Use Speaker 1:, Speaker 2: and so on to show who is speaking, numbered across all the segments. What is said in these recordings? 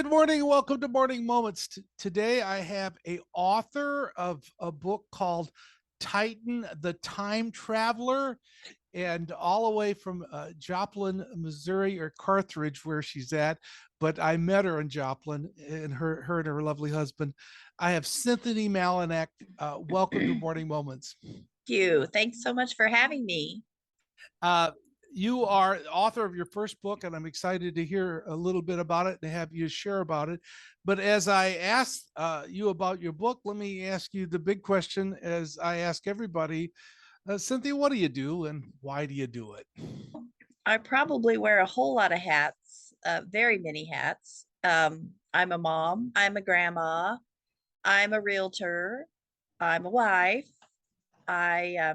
Speaker 1: Good morning. Welcome to Morning Moments. Today I have a author of a book called Titan the Time Traveler, and all the way from Joplin, Missouri, or Carthage, where she's at. But I met her in Joplin, and her and her lovely husband. I have Cynthia Mallinak. Welcome to Morning Moments.
Speaker 2: You. Thanks so much for having me.
Speaker 1: Uh, you are the author of your first book, and I'm excited to hear a little bit about it and have you share about it. But as I asked you about your book, let me ask you the big question, as I ask everybody. Cynthia, what do you do and why do you do it?
Speaker 2: I probably wear a whole lot of hats, very many hats. I'm a mom, I'm a grandma, I'm a realtor, I'm a wife. I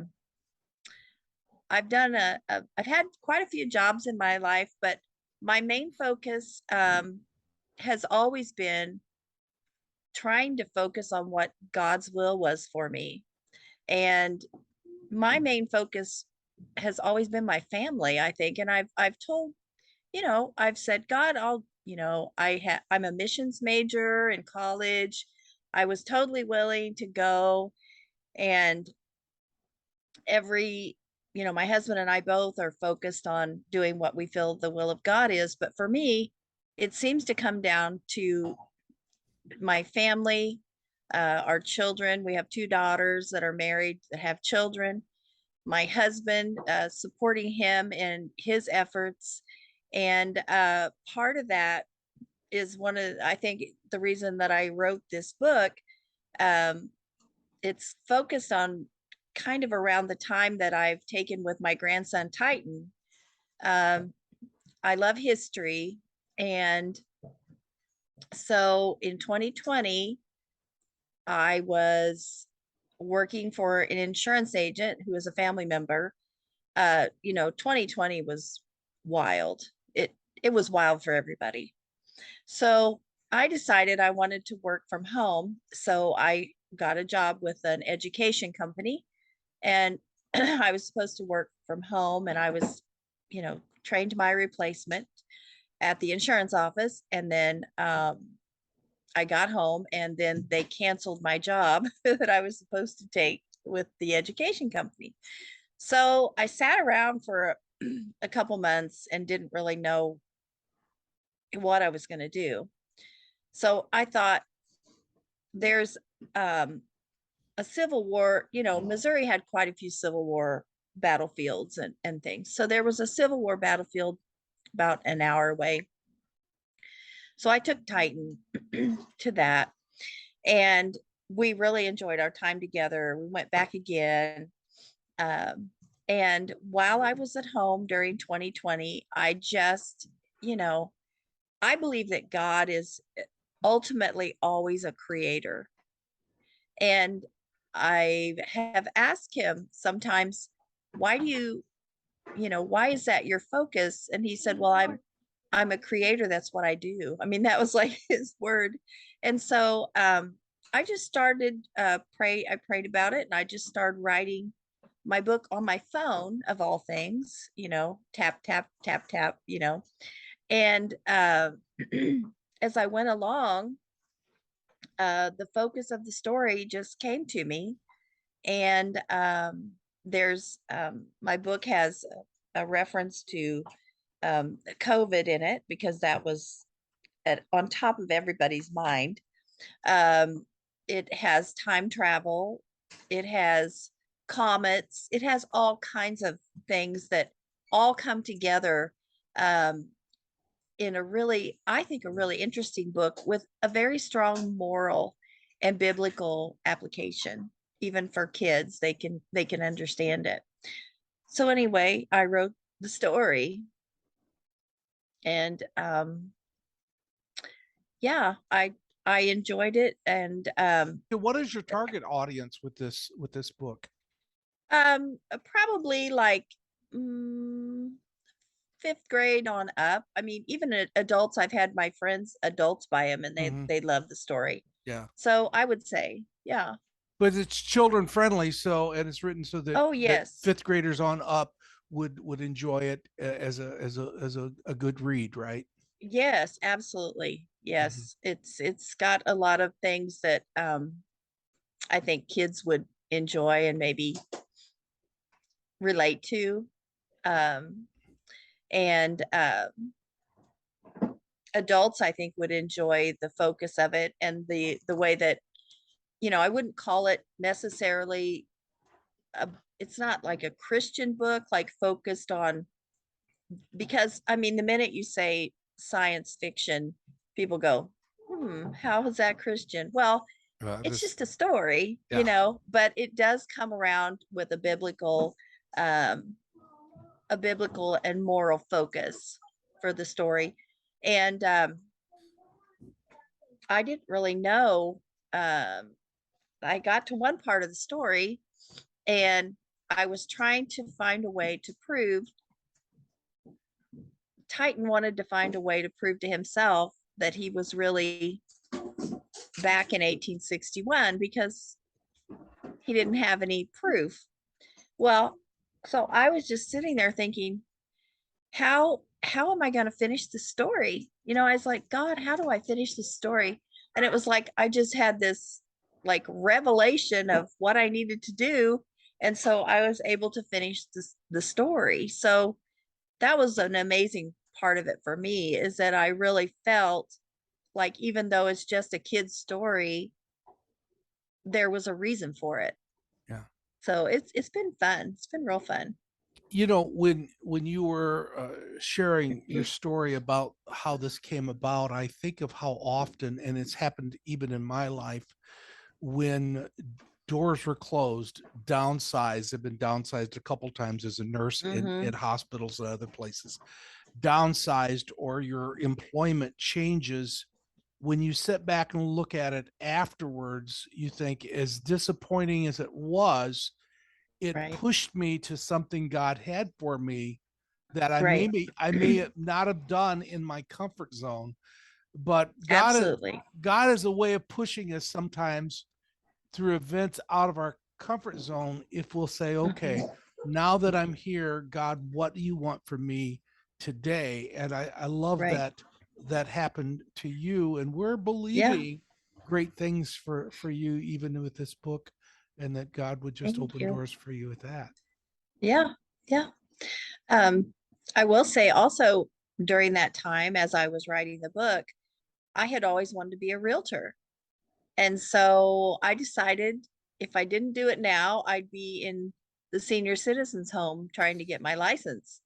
Speaker 2: I've done I've had quite a few jobs in my life, but my main focus has always been trying to focus on what God's will was for me. And my main focus has always been my family, I think. And I've told, I've said, God, I'm a missions major in college. I was totally willing to go, and every my husband and I both are focused on doing what we feel the will of God is. But for me, it seems to come down to my family, our children. We have two daughters that are married that have children. My husband, supporting him in his efforts. And part of that is I think, the reason that I wrote this book. Um, it's focused on kind of around the time that I've taken with my grandson, Titan. Um, I love history. And so in 2020, I was working for an insurance agent who is a family member. 2020 was wild. It was wild for everybody. So I decided I wanted to work from home. So I got a job with an education company, and I was supposed to work from home, and I was, trained my replacement at the insurance office. And then I got home, and then they canceled my job that I was supposed to take with the education company. So I sat around for a couple months and didn't really know what I was going to do. So I thought, there's a Civil War, Missouri had quite a few Civil War battlefields and things. So there was a Civil War battlefield about an hour away. So I took Titan to that, and we really enjoyed our time together. We went back again. Um, and while I was at home during 2020, I just, I believe that God is ultimately always a creator. And I have asked him sometimes, why do why is that your focus? And he said, well, I'm a creator. That's what I do. I mean, that was like his word. And so I just started I prayed about it, and I just started writing my book on my phone, of all things, tap, tap, tap, tap, and as I went along, the focus of the story just came to me. And there's my book has a reference to COVID in it, because that was on top of everybody's mind. It has time travel, it has comets, it has all kinds of things that all come together in I think, a really interesting book with a very strong moral and biblical application. Even for kids, they can understand it. So anyway, I wrote the story, and yeah, I enjoyed it. And
Speaker 1: What is your target audience with this book?
Speaker 2: probably like mm, fifth grade on up. I mean, even adults. I've had my friends, adults, buy them, and they
Speaker 1: Mm-hmm.
Speaker 2: they love the story.
Speaker 1: Yeah,
Speaker 2: So I would say, yeah.
Speaker 1: but it's children friendly, and it's written so that
Speaker 2: Oh yes.
Speaker 1: fifth graders on up would enjoy it as a good read, right?
Speaker 2: Yes, absolutely.
Speaker 1: Mhm.
Speaker 2: Yes. It's got a lot of things that I think kids would enjoy and maybe relate to. Um and adults I think would enjoy the focus of it and the way that, I wouldn't call it necessarily a, it's not like a Christian book like focused on, because I mean the minute you say science fiction, people go, how is that Christian? Well, it's
Speaker 1: This,
Speaker 2: just a story,
Speaker 1: yeah.
Speaker 2: but it does come around with um a biblical and moral focus for the story. And I didn't really know. Um, I got to one part of the story and I was trying to find a way to prove, Titan wanted to find a way to prove to himself that he was really back in 1861 because he didn't have any proof. Well, so I was just sitting there thinking, how am I going to finish the story? I was like, God, how do I finish the story? And it was like I just had this like revelation of what I needed to do, and so I was able to finish the story. So that was an amazing part of it for me, is that I really felt like even though it's just a kid's story, there was a reason for it.
Speaker 1: Yeah.
Speaker 2: So it's been fun. It's been real fun.
Speaker 1: When you were sharing your story about how this came about, I think of how often, and it's happened even in my life, when doors were closed, downsized. I've been downsized a couple times as a nurse in
Speaker 2: Mm-hmm.
Speaker 1: hospitals and other places. Downsized, or your employment changes. When you sit back and look at it afterwards, you think, as disappointing as it was, it
Speaker 2: Right.
Speaker 1: pushed me to something God had for me that
Speaker 2: Right.
Speaker 1: I may not have done in my comfort zone. But
Speaker 2: Absolutely.
Speaker 1: God is a way of pushing us sometimes through events out of our comfort zone. If we'll say, okay,
Speaker 2: Mhm.
Speaker 1: now that I'm here, God, what do you want from me today? And I love
Speaker 2: Right.
Speaker 1: that happened to you, and we're
Speaker 2: Yeah.
Speaker 1: believing great things for you even with this book, and that God would just
Speaker 2: Thank
Speaker 1: open
Speaker 2: you.
Speaker 1: doors for you with that.
Speaker 2: Yeah. Yeah. Um, I will say also during that time as I was writing the book, I had always wanted to be a realtor. And so I decided if I didn't do it now, I'd be in the senior citizens home trying to get my license.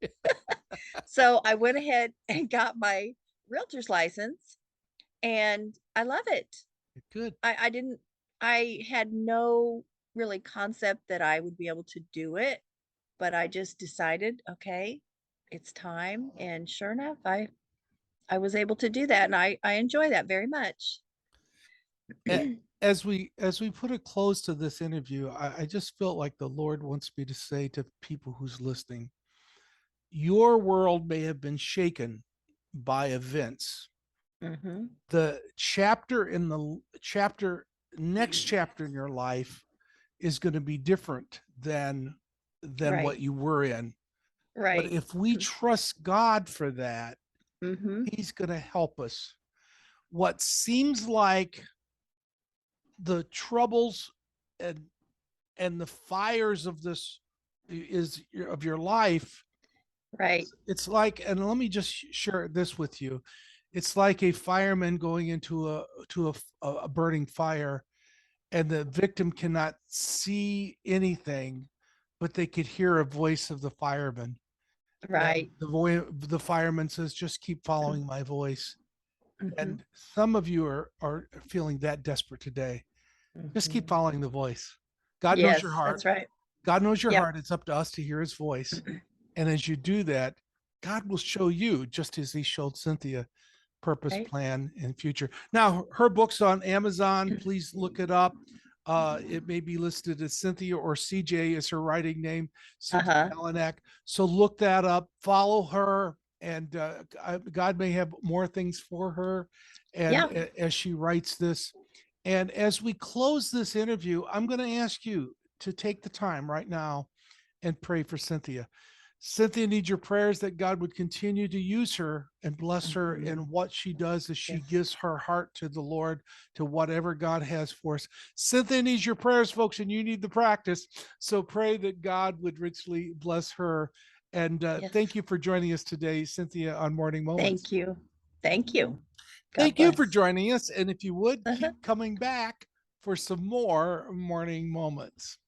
Speaker 2: So I went ahead and got my realtor's license and I love it.
Speaker 1: Good.
Speaker 2: I didn't, I had no really concept that I would be able to do it, but I just decided, okay, it's time. And sure enough, I was able to do that. And I enjoy that very much.
Speaker 1: As we put a close to this interview, I just felt like the Lord wants me to say to people who's listening, your world may have been shaken by events.
Speaker 2: Hmm.
Speaker 1: The chapter in the chapter next chapter in your life is going to be different than
Speaker 2: Right.
Speaker 1: what you were in. But
Speaker 2: Right.
Speaker 1: if we trust God for that,
Speaker 2: Hmm.
Speaker 1: He's going to help us. What seems like the troubles and the fires of this is of your life,
Speaker 2: Right.
Speaker 1: it's like, and let me just share this with you, it's like a fireman going into a burning fire, and the victim cannot see anything, but they could hear a voice of the fireman, and
Speaker 2: Right.
Speaker 1: the fireman says, just keep following my voice.
Speaker 2: Hmm.
Speaker 1: And some of you are feeling that desperate today. Just keep
Speaker 2: Hmm.
Speaker 1: following the voice. God knows your
Speaker 2: Yes,
Speaker 1: heart.
Speaker 2: that's right.
Speaker 1: God knows your
Speaker 2: Yep.
Speaker 1: heart. It's up to us to hear his voice. And as you do that, God will show you, just as he showed Cynthia, purpose,
Speaker 2: Right.
Speaker 1: plan, and future. Now, her book's on Amazon. Please look it up. It may be listed as Cynthia, or CJ is her writing name, Cynthia
Speaker 2: Uh-huh.
Speaker 1: Mallinak. So look that up, follow her, and God may have more things for her. And
Speaker 2: Yeah.
Speaker 1: as she writes this, and as we close this interview, I'm going to ask you to take the time right now and pray for Cynthia. Cynthia needs your prayers that God would continue to use her and bless her in
Speaker 2: Mhm.
Speaker 1: what she does as she
Speaker 2: Yes.
Speaker 1: gives her heart to the Lord, to whatever God has for us. Cynthia needs your prayers, folks, and you need the practice. So pray that God would richly bless her. And
Speaker 2: Yes.
Speaker 1: thank you for joining us today, Cynthia, on Morning Moments.
Speaker 2: Thank you. Thank you. God
Speaker 1: Thank you for
Speaker 2: bless.
Speaker 1: joining us. And if you would
Speaker 2: Uh-huh.
Speaker 1: keep coming back for some more Morning Moments.